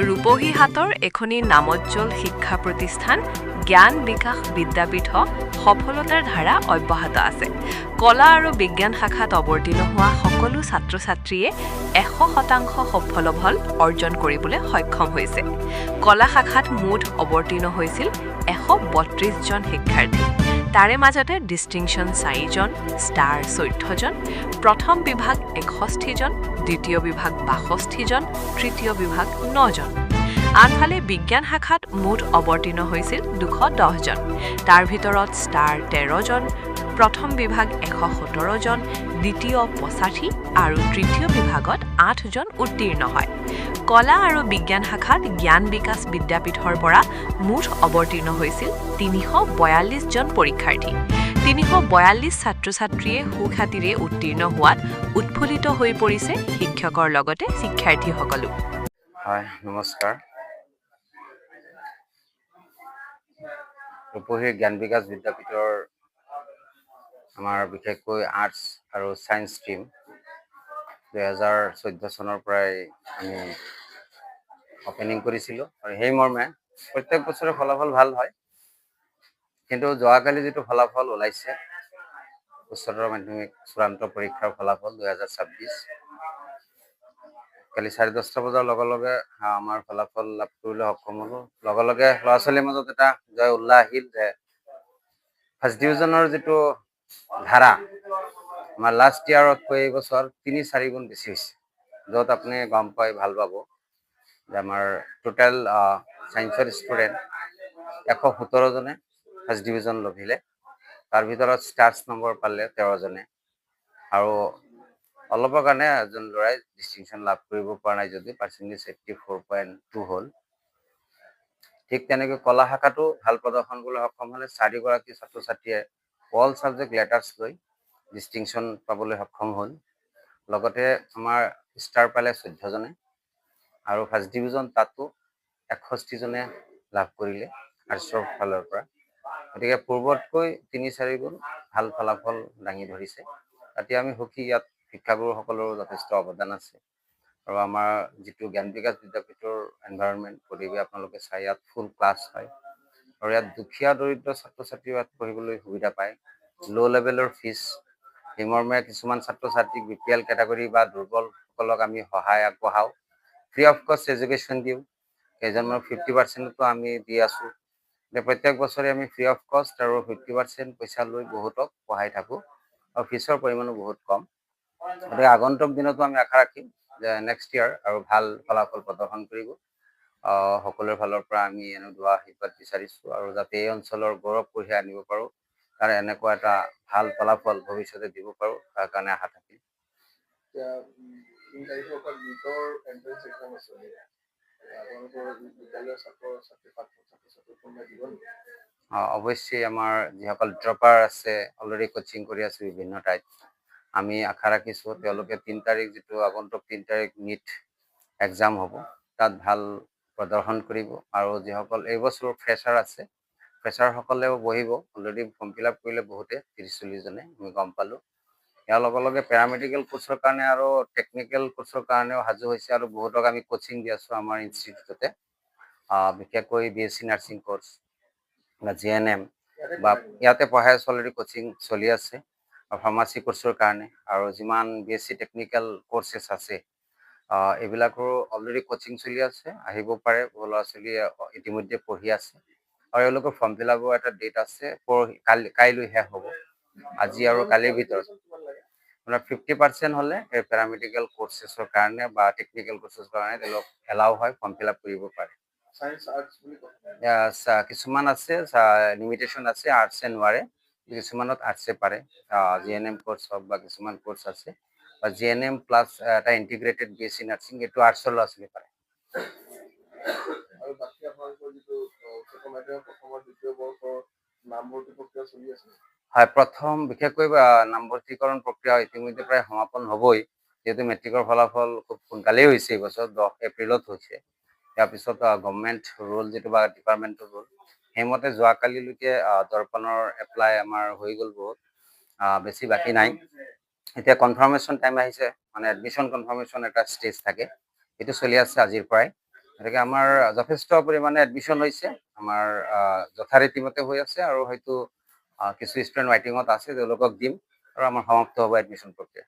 ৰূপহীহাটৰ এখনি নামজ্জল শিক্ষা প্ৰতিষ্ঠান জ্ঞান বিকাশ বিদ্যাপীঠ সফলতাৰ ধাৰা অব্যাহত আছে। কলা আৰু বিজ্ঞান শাখাত অৱতীৰ্ণ হোৱা সকলো ছাত্ৰ ছাত্ৰীয়ে 100% সফল ফল অৰ্জন কৰিবলৈ সক্ষম হৈছে। কলা শাখাত মুঠ অৱতীৰ্ণ হৈছিল 132 জন শিক্ষাৰ্থী। তাৰে মাজতে ডিষ্টিংশ্যন 4 জন, ষ্টাৰ 14 জন, প্ৰথম বিভাগ 61 জন, দ্বিতীয় বিভাগ 62 জন, তৃতীয় বিভাগ 9 জন। আনফালে বিজ্ঞান শাখাত মুঠ অৱতীৰ্ণ হৈছিল 210 জন। তাৰ ভিতৰত ষ্টাৰ 13 জন, প্ৰথম বিভাগ 117 জন, দ্বিতীয় 85 আৰু তৃতীয় বিভাগত 8 জন উত্তীৰ্ণ হয়। কলা আৰু বিজ্ঞান শাখাত জ্ঞান বিকাশ বিদ্যাপীঠৰ পৰা মুঠ অৱতীৰ্ণ হৈছিল 342 জন পৰীক্ষাৰ্থী। 342 ছাত্ৰ ছাত্ৰীয়ে সুখ্যাতিৰে উত্তীৰ্ণ হোৱাত উৎফুল্লিত হৈ পৰিছে শিক্ষকৰ লগতে শিক্ষাৰ্থীসকলো। হয়, নমস্কাৰ। ৰূপহী জ্ঞান বিকাশ বিদ্যাপীঠৰ আমাৰ বিশেষকৈ আৰ্টছ আৰু ছায়েন্স ষ্ট্ৰীম 2014 চনৰ পৰাই আমি অপেনিং কৰিছিলোঁ আৰু সেই মৰ্মে প্ৰত্যেক বছৰে ফলাফল ভাল হয়। কিন্তু যোৱাকালি যিটো ফলাফল ওলাইছে উচ্চতৰ মাধ্যমিক চূড়ান্ত পৰীক্ষাৰ ফলাফল 2026, কালি 10:30 বজাৰ লগে লগে আমাৰ ফলাফল লাভ কৰিবলৈ সক্ষম হ'লোঁ। লগে লগে ল'ৰা ছোৱালীৰ মাজত এটা জয় উল্লাহ আহিল যে ফাৰ্ষ্ট ডিভিজনৰ যিটো ধাৰা আমাৰ লাষ্ট ইয়াৰতকৈ এই বছৰ 3-4 গুণ বেছি হৈছে, য'ত আপুনি গম পাই ভাল পাব যে আমাৰ টোটেল ছায়েন্সৰ ষ্টুডেণ্ট 117 জনে ফাৰ্ষ্ট ডিভিজন লভিলে। তাৰ ভিতৰত ষ্টাৰ্ছ নম্বৰ পালে 13 জনে আৰু অলপৰ কাৰণে এজন ল'ৰাই ডিষ্টিংশ্যন লাভ কৰিব পৰা নাই যদিও পাৰ্চেণ্টেজ 84.2 হ'ল। ঠিক তেনেকৈ কলা শাখাতো ভাল প্ৰদৰ্শন কৰিবলৈ সক্ষম হ'লে 4 গৰাকী ছাত্ৰ ছাত্ৰীয়ে অল ছাবজেক্ট লেটাৰ্ছ লৈ ডিষ্টিংশ্যন পাবলৈ সক্ষম হ'ল। লগতে আমাৰ ষ্টাৰ পালে 14 জনে আৰু ফাৰ্ষ্ট ডিভিজন তাতো 61 জনে লাভ কৰিলে আৰ্টছৰ ফালৰ পৰা। গতিকে পূৰ্বতকৈ 3-4 গুণ ভাল ফলাফল দাঙি ধৰিছে। তাতে আমি সুখী, ইয়াত শিক্ষাগুৰুসকলৰো যথেষ্ট অৱদান আছে। আৰু আমাৰ যিটো জ্ঞান বিকাশ বিদ্যাপীঠৰ এনভাইৰনমেণ্ট পৰিৱেশ আপোনালোকে চাই, ইয়াত ফুল ক্লাছ হয় আৰু ইয়াত দুখীয়া দৰিদ্ৰ ছাত্ৰ ছাত্ৰীও ইয়াত পঢ়িবলৈ সুবিধা পায়। ল' লেভেলৰ ফিজ, সেইমৰ্মে কিছুমান ছাত্ৰ ছাত্ৰীক BPL কেটাগৰী বা দুৰ্বলসকলক আমি সহায় আগবঢ়াওঁ। ফ্ৰী অফ কষ্ট এডুকেশ্যন দিওঁ, কেইজনমানৰ 50%তো আমি দি আছোঁ। প্ৰত্যেক বছৰে আমি ফ্ৰী অফ কষ্ট আৰু 50% পইচা লৈ বহুতক পঢ়াই থাকোঁ আৰু ফিজৰ পৰিমাণো বহুত কম। গতিকে আগন্তুক দিনতো আমি আশা ৰাখিম যে নেক্সট ইয়াৰ আৰু ভাল ফলাফল প্ৰদৰ্শন কৰিব। সকলোৰে ফালৰ পৰা আমি এনেকুৱা আশীৰ্বাদ বিচাৰিছোঁ আৰু যাতে এই অঞ্চলৰ গৌৰৱ কঢ়িয়াই আনিব পাৰোঁ, তাৰ এনেকুৱা এটা ভাল ফলাফল ভৱিষ্যতে দিব পাৰোঁ, তাৰ কাৰণে আশা থাকিল। অৱশ্যেই আমাৰ যিসকল ড্ৰপাৰ আছে, অলৰেডি কোচিং কৰি আছে বিভিন্ন ঠাইত, আমি আশা ৰাখিছোঁ তেওঁলোকে 3 তাৰিখ যিটো আগন্তুক 3 তাৰিখ নিট এক্সাম হ'ব, তাত ভাল প্ৰদৰ্শন কৰিব। আৰু যিসকল এইবছৰ ফ্ৰেছাৰ আছে, ফ্ৰেছাৰসকলেও বহিব। অলৰেডি ফৰ্ম ফিল আপ কৰিলে বহুতে 30-40 জনে, আমি গম পালোঁ। ইয়াৰ লগে লগে পেৰামেডিকেল কোৰ্চৰ কাৰণে আৰু টেকনিকেল কোৰ্চৰ কাৰণেও সাজু হৈছে আৰু বহুতক আমি কোচিং দি আছোঁ আমাৰ ইনষ্টিটিউটতে। বিশেষকৈ BSc নাৰ্ছিং কোৰ্চ বা GNM বা ইয়াতে পঢ়াই আছোঁ, অলৰেডি কোচিং চলি আছে। আৰু ফাৰ্মাচী কোৰ্চৰ কাৰণে আৰু যিমান BSc টেকনিকেল কোৰ্চেছ আছে এইবিলাকৰো অলৰেডি কোচিং চলি আছে, আহিব পাৰে। বহু ল'ৰা ছোৱালীয়ে ইতিমধ্যে পঢ়ি আছে আৰু এওঁলোকৰ ফৰ্ম ফিল আপৰ এটা ডেট আছে, কাইলৈ শেষ হ'ব। আজি আৰু কালিৰ ভিতৰত আপোনাৰ 50% হ'লে এই পেৰামেডিকেল কোৰ্চেছৰ কাৰণে বা টেকনিকেল কোৰ্চেছৰ কাৰণে তেওঁলোক এলাউ হয়, ফৰ্ম ফিল আপ কৰিব পাৰে। কিছুমান আছে লিমিটেশ্যন আছে, আৰ্টছে নোৱাৰে, কিছুমানত আৰ্টছে পাৰে। GNM কোৰ্চ হওক বা কিছুমান কোৰ্চ আছে বা GNM প্লাছ এটা ইণ্টিগ্ৰেটেড BSc নাৰ্ছিং, এইটো আৰ্টছৰ ল'ৰা ছোৱালী পাৰে। হয়, প্ৰথম বিশেষকৈ নামভৰ্তিকৰণ প্ৰক্ৰিয়া ইতিমধ্যে প্ৰায় সমাপন হ'বই, যিহেতু মেট্ৰিকৰ ফলাফল খুব সোনকালেই হৈছে। এইবছৰ 10 এপ্ৰিলত হৈছে। ইয়াৰ পিছত গভৰ্ণমেণ্ট ৰুল যিটো বা ডিপাৰ্টমেণ্টৰ ৰুল, সেইমতে যোৱাকালিলৈকে দৰ্পণৰ এপ্লাই আমাৰ হৈ গ'ল, বহুত বেছি বাকী নাই। এতিয়া কনফাৰ্মেশ্যন টাইম আহিছে, মানে এডমিশ্যন কনফাৰ্মেশ্যন এটা ষ্টেজ থাকে, সেইটো চলি আছে আজিৰ পৰাই। গতিকে আমাৰ যথেষ্ট পৰিমাণে এডমিশ্যন হৈছে, আমাৰ যথাৰীতিমতে হৈ আছে, আৰু হয়তো কিছু ষ্টুডেণ্ট ৱাইটিঙত আছে, তেওঁলোকক দিম আৰু আমাৰ সমাপ্ত হ'ব এডমিশ্যন প্ৰক্ৰিয়া।